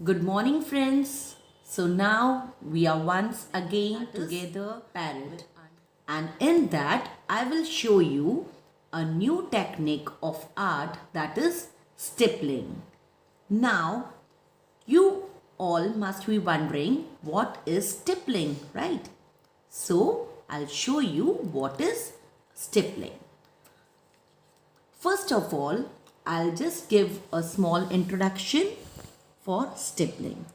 Good morning, friends. So now we are once again together, parrot, and in that I will show you a new technique of art, that is stippling. Now you all must be wondering what is stippling, right? So I'll show you what is stippling. First of all, I'll just give a small introduction for stippling.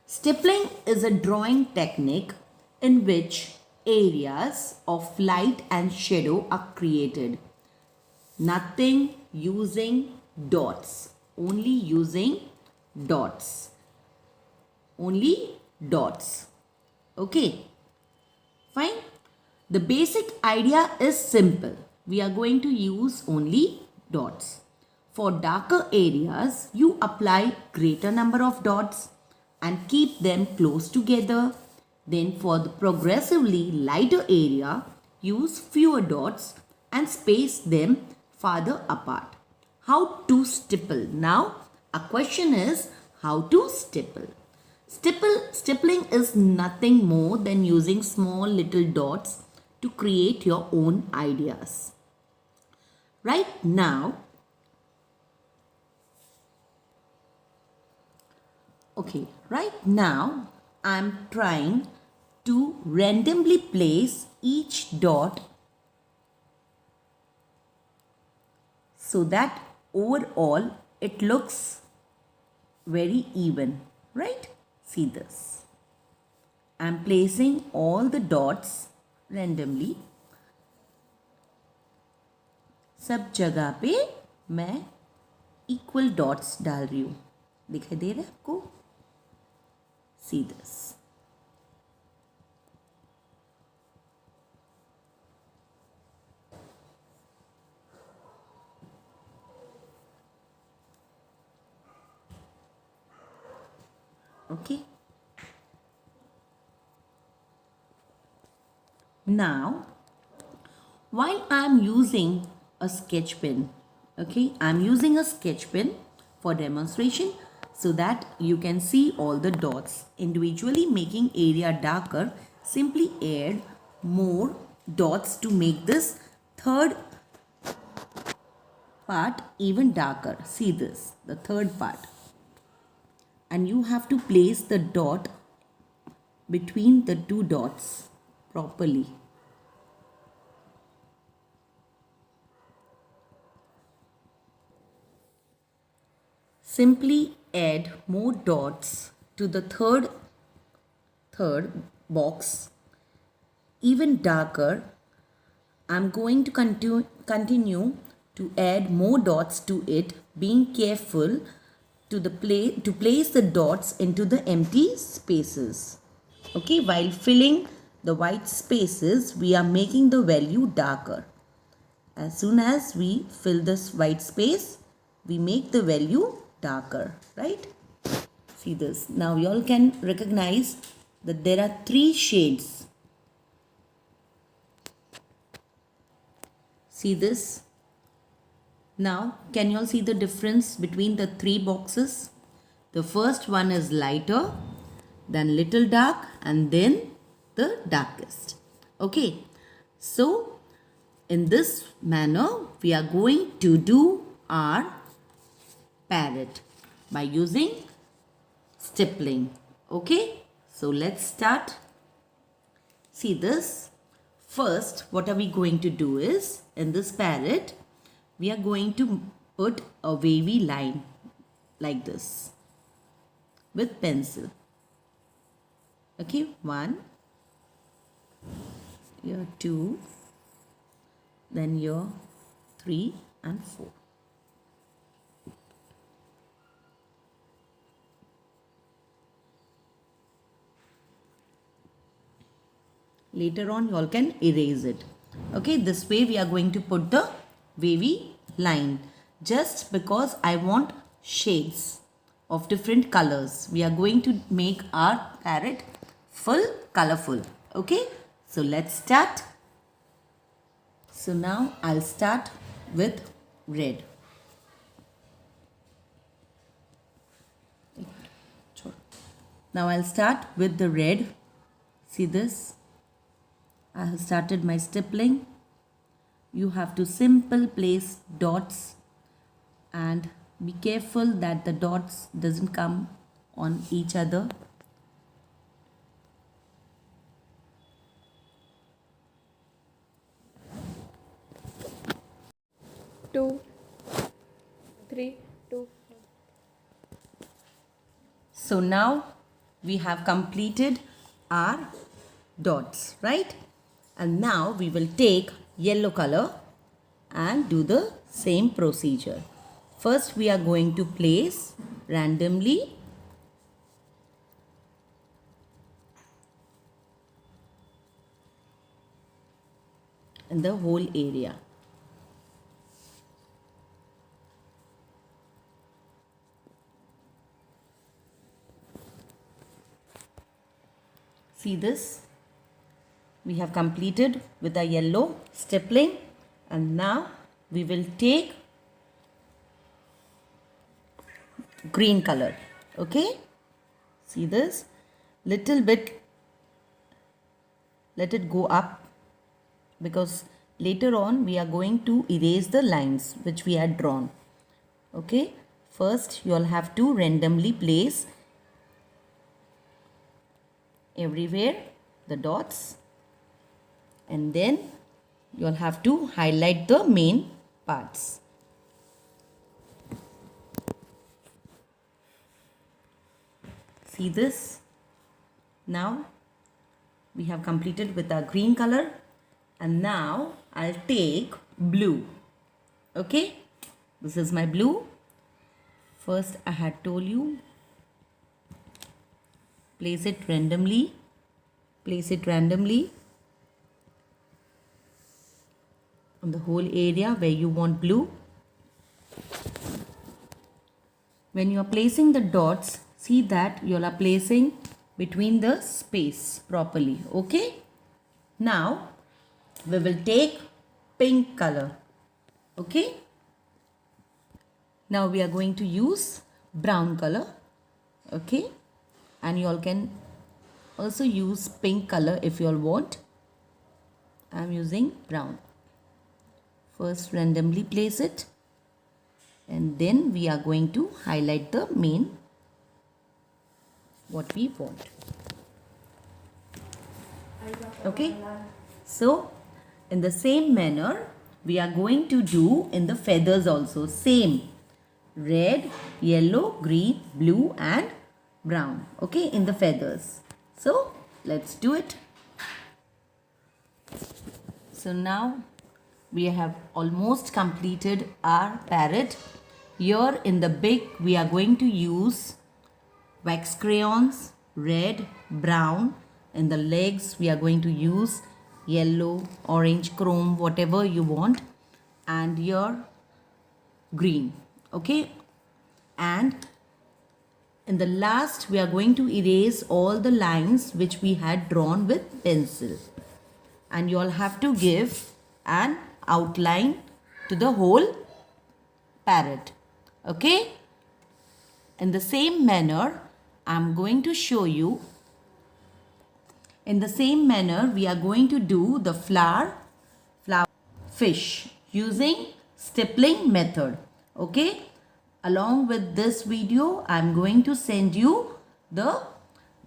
Stippling is a drawing technique in which areas of light and shadow are created. Nothing using dots, only using dots. Only dots. Okay, fine. The basic idea is simple. We are going to use only dots. For darker areas, you apply greater number of dots and keep them close together. Then for the progressively lighter area, use fewer dots and space them farther apart. How to stipple? Now, a question is how to stipple. Stippling is nothing more than using small little dots to create your own ideas. Right now, right now I'm trying to randomly place each dot so that overall it looks very even, right? See this. I'm placing all the dots randomly. सब जगह पे मैं equal dots डाल रही हूँ. दिखाई दे रहा है आपको? See this. Okay. Now, while I am using a sketch pen, I am using a sketch pen for demonstration so that you can see all the dots. Individually making area darker, simply add more dots to make this third part even darker. See this, the third part. And you have to place the dot between the two dots properly. Simply add more dots to the third box, even darker. I'm going to continue to add more dots to it, being careful to place the dots into the empty spaces. Okay, while filling the white spaces, we are making the value darker. As soon as we fill this white space, we make the value darker, right? See this. Now you all can recognize that there are three shades. See this. Now can you all see the difference between the three boxes? The first one is lighter, then little dark, and then the darkest. Okay. So in this manner, we are going to do our parrot by using stippling. Okay, so let's start. See this. First, what are we going to do is, in this parrot, we are going to put a wavy line like this with pencil. Okay, 1, here 2, then here 3 and 4. Later on you all can erase it. Okay, this way we are going to put the wavy line just because I want shades of different colors. We are going to make our parrot full colorful. Okay, so let's start. So now I'll start with red. छोड़ Now I'll start with the red. See this? I have started my stippling. You have to simple place dots and be careful that the dots doesn't come on each other. Two, three, two. So now we have completed our dots, right? And now we will take yellow color and do the same procedure. First we are going to place randomly in the whole area. See this? We have completed with a yellow stippling, and now we will take green color. Okay? See this? Little bit, let it go up, because later on we are going to erase the lines which we had drawn. Okay? First you all have to randomly place everywhere the dots, and then you'll have to highlight the main parts. See this? Now we have completed with our green color, and now I'll take blue. Okay, this is my blue. First I had told you, place it randomly on the whole area where you want blue. When you are placing the dots, see that you are placing between the space properly. Okay, now we will take pink color. Okay, now we are going to use brown color. Okay, and you all can also use pink color if you all want. I am using brown. First randomly place it, and then we are going to highlight the main what we want. Okay, so in the same manner we are going to do in the feathers also. Same, red, yellow, green, blue and brown. Okay, in the feathers. So let's do it. So now we have almost completed our parrot. Here in the beak we are going to use wax crayons, red, brown. In the legs we are going to use yellow, orange, chrome, whatever you want, and here green. Okay, and in the last we are going to erase all the lines which we had drawn with pencil, and you all have to give an outline to the whole parrot. Okay, in the same manner I am going to show you. In the same manner we are going to do the flower fish using stippling method. Okay, along with this video I am going to send you the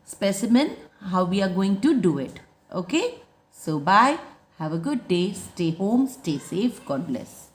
specimen how we are going to do it. Okay, so bye, have a good day, stay home, stay safe, God bless.